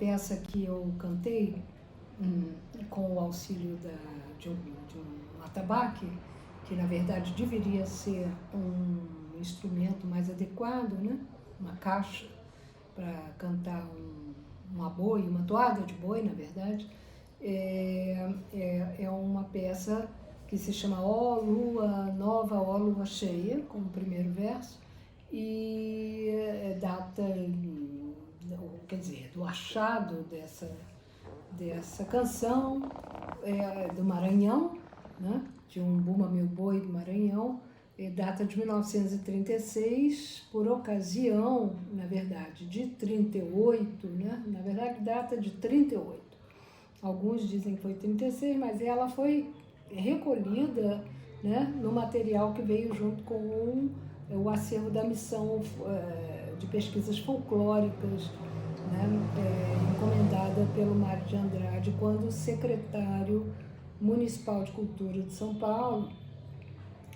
peça que eu cantei com o auxílio de um atabaque, que na verdade deveria ser um instrumento mais adequado, né? Uma caixa para cantar uma boi, uma toada de boi, na verdade. É uma peça que se chama Ó Lua Nova, Ó Lua Cheia, como primeiro verso, e data, quer dizer, do achado dessa canção do Maranhão, né? De um Bumba Meu Boi do Maranhão, data de 1936, por ocasião, na verdade, de 38, né? Na verdade, data de 38. Alguns dizem que foi 36, mas ela foi recolhida, né, no material que veio junto com o acervo da missão de pesquisas folclóricas, né, encomendada pelo Mário de Andrade, quando secretário municipal de cultura de São Paulo,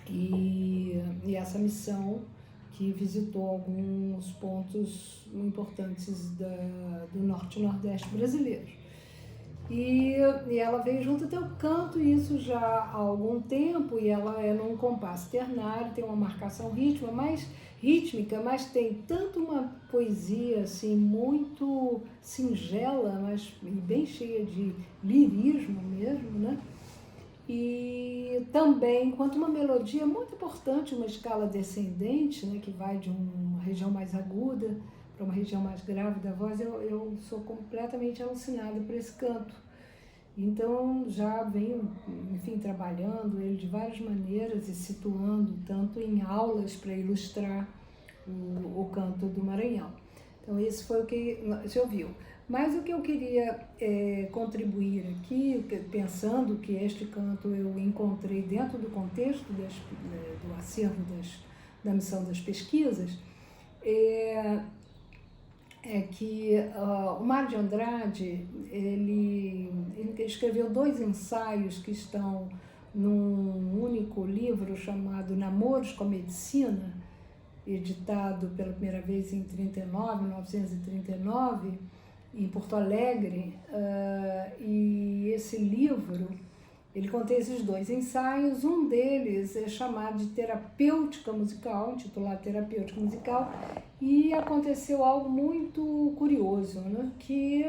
e essa missão que visitou alguns pontos importantes do norte e nordeste brasileiro. E ela veio junto, então eu canto isso já há algum tempo, e ela é num compasso ternário, tem uma marcação rítmica, mas tem tanto uma poesia assim muito singela, mas bem cheia de lirismo mesmo, né? E também, quanto uma melodia muito importante, uma escala descendente, né, que vai de uma região mais aguda para uma região mais grave da voz, eu sou completamente alucinada por esse canto. Então, já venho, enfim, trabalhando ele de várias maneiras e situando, tanto em aulas para ilustrar o canto do Maranhão. Então, esse foi o que você ouviu. Mas o que eu queria contribuir aqui, pensando que este canto eu encontrei dentro do contexto do acervo da missão das pesquisas, que o Mário de Andrade, ele escreveu 2 ensaios que estão num único livro chamado Namoros com a Medicina, editado pela primeira vez em 1939, em Porto Alegre, e esse livro, ele contém esses 2 ensaios, um deles é chamado de Terapêutica Musical, intitulado Terapêutica Musical, e aconteceu algo muito curioso, né? Que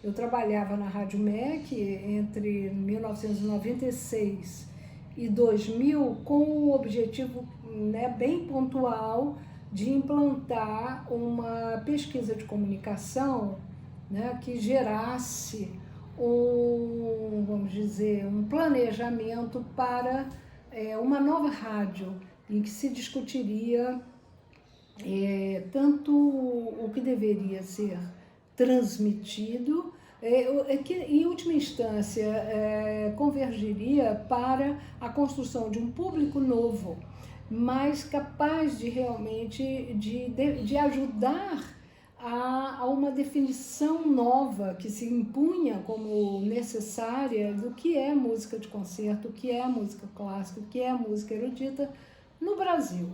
eu trabalhava na Rádio MEC entre 1996 e 2000 com o objetivo, né, bem pontual de implantar uma pesquisa de comunicação, né, que gerasse vamos dizer, um planejamento para uma nova rádio em que se discutiria tanto o que deveria ser transmitido, que em última instância convergiria para a construção de um público novo, mas capaz de realmente de ajudar a uma definição nova que se impunha como necessária do que é música de concerto, o que é música clássica, o que é música erudita no Brasil.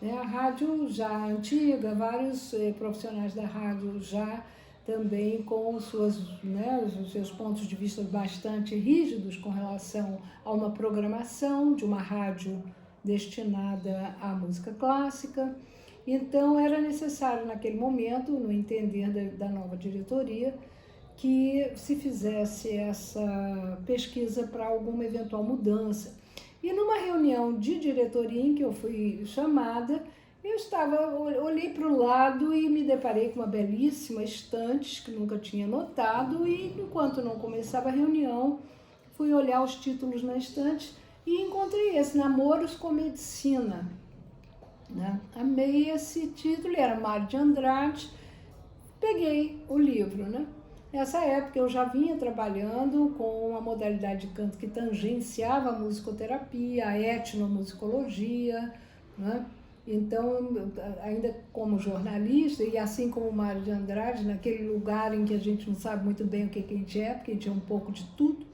A rádio já antiga, vários profissionais da rádio já também com os seus pontos de vista bastante rígidos com relação a uma programação de uma rádio destinada à música clássica. Então, era necessário, naquele momento, no entender da nova diretoria, que se fizesse essa pesquisa para alguma eventual mudança. E numa reunião de diretoria em que eu fui chamada, olhei para o lado e me deparei com uma belíssima estante que nunca tinha notado, e enquanto não começava a reunião, fui olhar os títulos na estante e encontrei esse, Namoros com Medicina. Né? Amei esse título, era Mário de Andrade, peguei o livro. Né? Nessa época eu já vinha trabalhando com uma modalidade de canto que tangenciava a musicoterapia, a etnomusicologia, né? Então, ainda como jornalista, e assim como o Mário de Andrade, naquele lugar em que a gente não sabe muito bem o que a gente é, porque a gente é um pouco de tudo,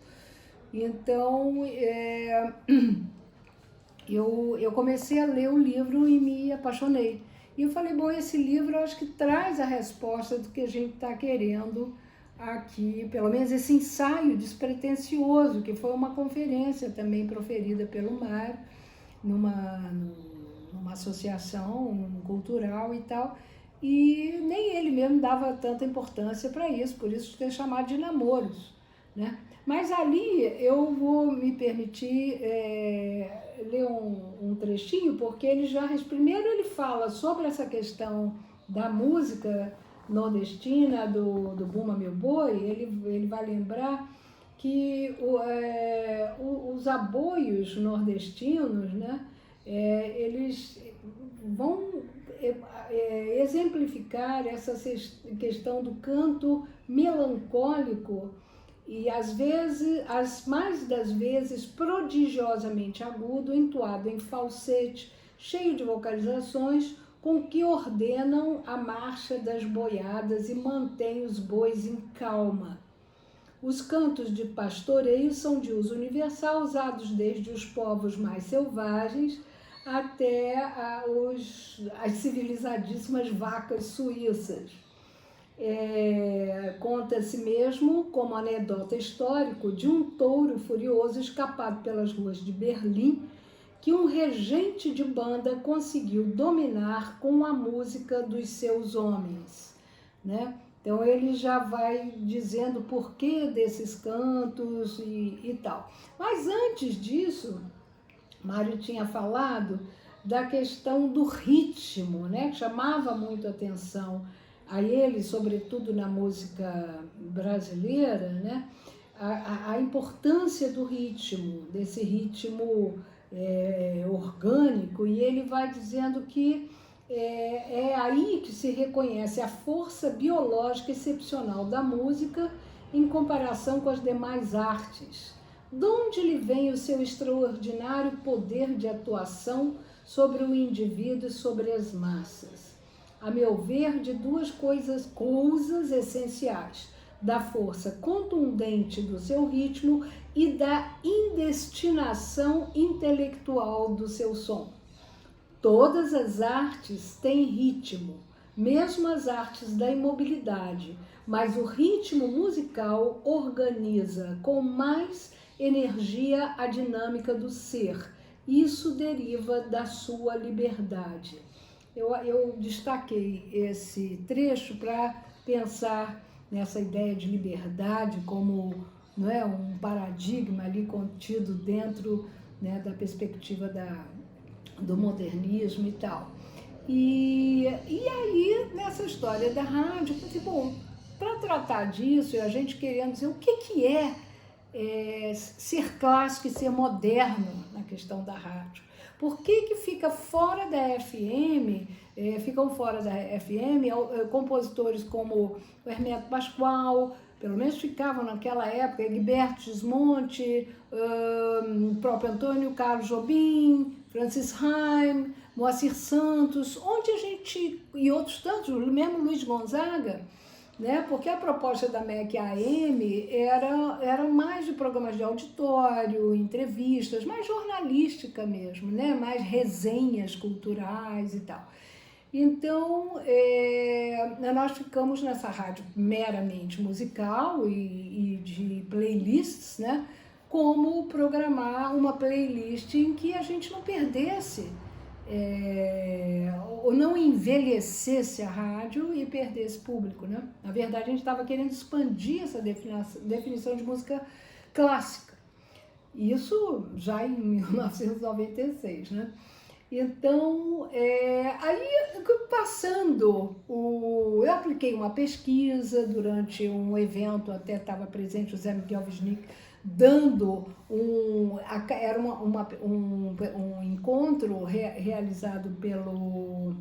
então eu comecei a ler o livro e me apaixonei. E eu falei, bom, esse livro eu acho que traz a resposta do que a gente está querendo aqui, pelo menos esse ensaio despretensioso, que foi uma conferência também proferida pelo Mário, numa associação cultural e tal, e nem ele mesmo dava tanta importância para isso, por isso ter chamado de namoros, né? Mas ali eu vou me permitir ler um trechinho, porque primeiro ele fala sobre essa questão da música nordestina, do Bumba Meu Boi. Ele vai lembrar que os aboios nordestinos, né, eles vão exemplificar essa questão do canto melancólico e às vezes, mais das vezes, prodigiosamente agudo, entoado em falsete, cheio de vocalizações, com que ordenam a marcha das boiadas e mantêm os bois em calma. Os cantos de pastoreio são de uso universal, usados desde os povos mais selvagens até as civilizadíssimas vacas suíças. Conta-se mesmo, como anedota histórico, de um touro furioso escapado pelas ruas de Berlim, que um regente de banda conseguiu dominar com a música dos seus homens, né? Então ele já vai dizendo o porquê desses cantos e tal. Mas antes disso, Mário tinha falado da questão do ritmo, né? Que chamava muito a atenção a ele, sobretudo na música brasileira, né? A importância do ritmo, desse ritmo orgânico, e ele vai dizendo que é aí que se reconhece a força biológica excepcional da música em comparação com as demais artes. De onde lhe vem o seu extraordinário poder de atuação sobre o indivíduo e sobre as massas? A meu ver, de duas coisas essenciais: da força contundente do seu ritmo e da indestinação intelectual do seu som. Todas as artes têm ritmo, mesmo as artes da imobilidade, mas o ritmo musical organiza com mais energia a dinâmica do ser. Isso deriva da sua liberdade. Eu destaquei esse trecho para pensar nessa ideia de liberdade como, não é, um paradigma ali contido dentro, né, da perspectiva do modernismo e tal. E aí, nessa história da rádio, eu pensei, bom, para tratar disso, e a gente querendo dizer o que é ser clássico e ser moderno na questão da rádio. Por que fica fora da FM, ficam fora da FM compositores como o Hermeto Pascoal, pelo menos ficavam naquela época, Egberto Gismonti, o próprio Antônio Carlos Jobim, Francis Haim, Moacir Santos, onde a gente, e outros tantos, mesmo Luiz Gonzaga, né? Porque a proposta da MEC AM era mais de programas de auditório, entrevistas, mais jornalística mesmo, né? Mais resenhas culturais e tal. Então, nós ficamos nessa rádio meramente musical e de playlists, né? Como programar uma playlist em que a gente não perdesse, ou não envelhecesse a rádio e perdesse público, né? Na verdade, a gente estava querendo expandir essa definição de música clássica. Isso já em 1996, né? Então, aí passando, eu apliquei uma pesquisa durante um evento, até estava presente o Zé Miguel Wisnik, dando era um encontro realizado pelo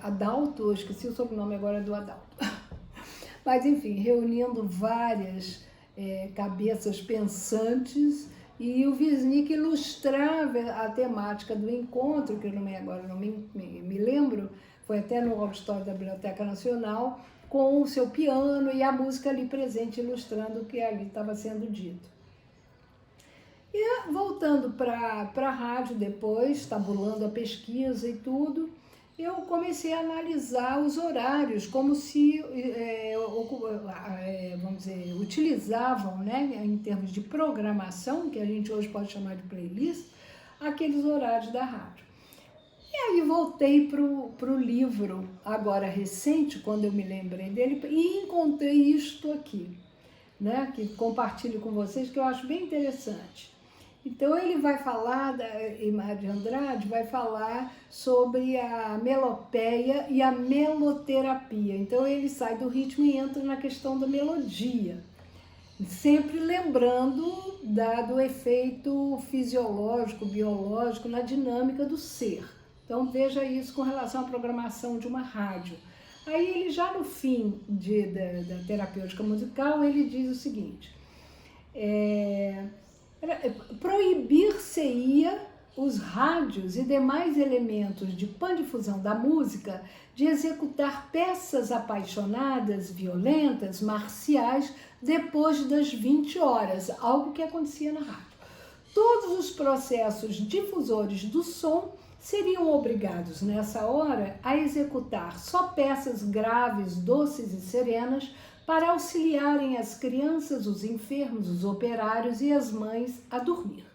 Adalto, eu esqueci o sobrenome agora do Adalto, mas enfim, reunindo várias cabeças pensantes, e o Wisnik ilustrava a temática do encontro, que agora não me lembro, foi até no auditório da Biblioteca Nacional, com o seu piano e a música ali presente, ilustrando o que ali estava sendo dito. E voltando para a rádio depois, tabulando a pesquisa e tudo, eu comecei a analisar os horários, como se, vamos dizer, utilizavam, né, em termos de programação, que a gente hoje pode chamar de playlist, aqueles horários da rádio. E aí voltei para o livro, agora recente, quando eu me lembrei dele, e encontrei isto aqui, né, que compartilho com vocês, que eu acho bem interessante. Então ele vai falar, Eymar de Andrade vai falar sobre a melopeia e a meloterapia. Então ele sai do ritmo e entra na questão da melodia, sempre lembrando do efeito fisiológico, biológico na dinâmica do ser. Então veja isso com relação à programação de uma rádio. Aí ele já no fim da terapêutica musical, ele diz o seguinte, proibir-se-ia os rádios e demais elementos de pandifusão da música de executar peças apaixonadas, violentas, marciais, depois das 20 horas, algo que acontecia na rádio. Todos os processos difusores do som seriam obrigados, nessa hora, a executar só peças graves, doces e serenas para auxiliarem as crianças, os enfermos, os operários e as mães a dormir.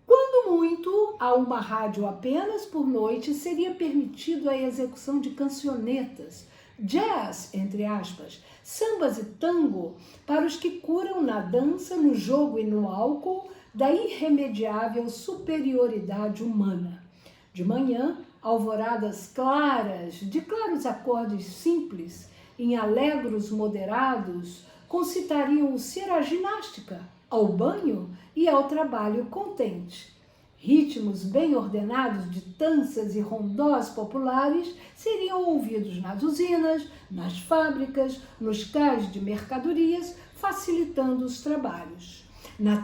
Quando muito, a uma rádio apenas por noite seria permitido a execução de cancionetas, jazz, entre aspas, sambas e tango para os que curam na dança, no jogo e no álcool da irremediável superioridade humana. De manhã, alvoradas claras, de claros acordes simples, em alegros moderados, concitariam-se à ginástica, ao banho e ao trabalho contente. Ritmos bem ordenados de danças e rondós populares seriam ouvidos nas usinas, nas fábricas, nos cais de mercadorias, facilitando os trabalhos. Nas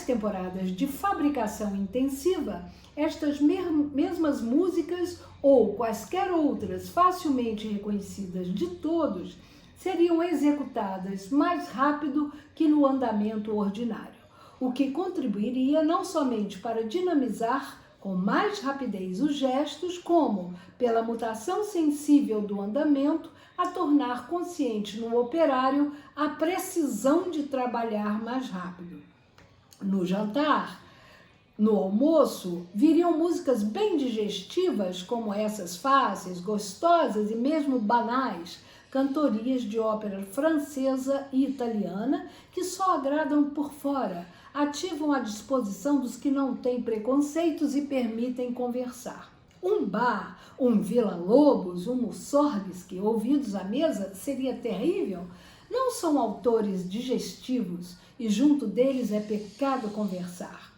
temporadas de fabricação intensiva, estas mesmas músicas ou quaisquer outras facilmente reconhecidas de todos seriam executadas mais rápido que no andamento ordinário, o que contribuiria não somente para dinamizar com mais rapidez os gestos, como, pela mutação sensível do andamento, a tornar consciente no operário a precisão de trabalhar mais rápido. No jantar, no almoço, viriam músicas bem digestivas, como essas fáceis, gostosas e mesmo banais, cantorias de ópera francesa e italiana, que só agradam por fora, ativam a disposição dos que não têm preconceitos e permitem conversar. Um bar, um Villa-Lobos, um Mussorgsky, ouvidos à mesa, seria terrível? Não são autores digestivos e junto deles é pecado conversar.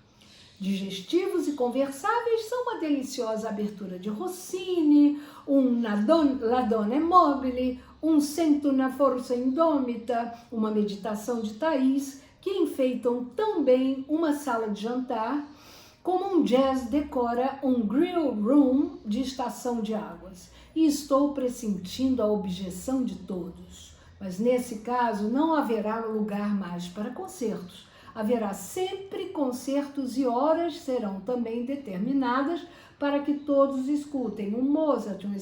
Digestivos e conversáveis são uma deliciosa abertura de Rossini, um La Donna è mobile, um Sento una forza indômita, uma meditação de Thais, que enfeitam tão bem uma sala de jantar, como um jazz decora um grill room de estação de águas. E estou pressentindo a objeção de todos. Mas nesse caso não haverá lugar mais para concertos. Haverá sempre concertos e horas serão também determinadas para que todos escutem um Mozart, um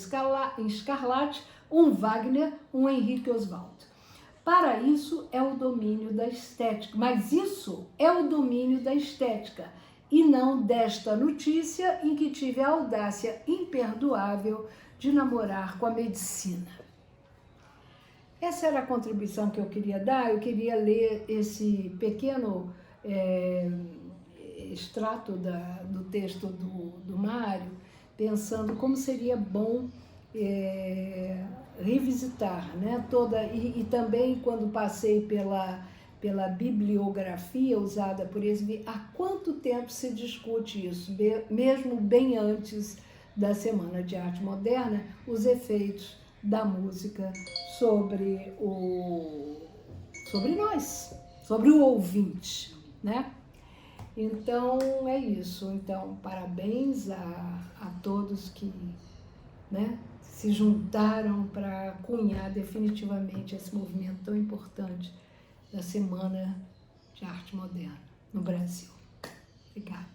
Scarlatti, um Wagner, um Henrique Oswald. Para isso é o domínio da estética, mas isso é o domínio da estética e não desta notícia em que tive a audácia imperdoável de namorar com a medicina. Essa era a contribuição que eu queria dar. Eu queria ler esse pequeno extrato do texto do Mário, pensando como seria bom revisitar, né? E também quando passei pela bibliografia usada por eles, há quanto tempo se discute isso, mesmo bem antes da Semana de Arte Moderna, os efeitos da música sobre nós, sobre o ouvinte, né? Então, é isso. Então, parabéns a todos que, né, se juntaram para cunhar definitivamente esse movimento tão importante da Semana de Arte Moderna. no Brasil. Obrigada.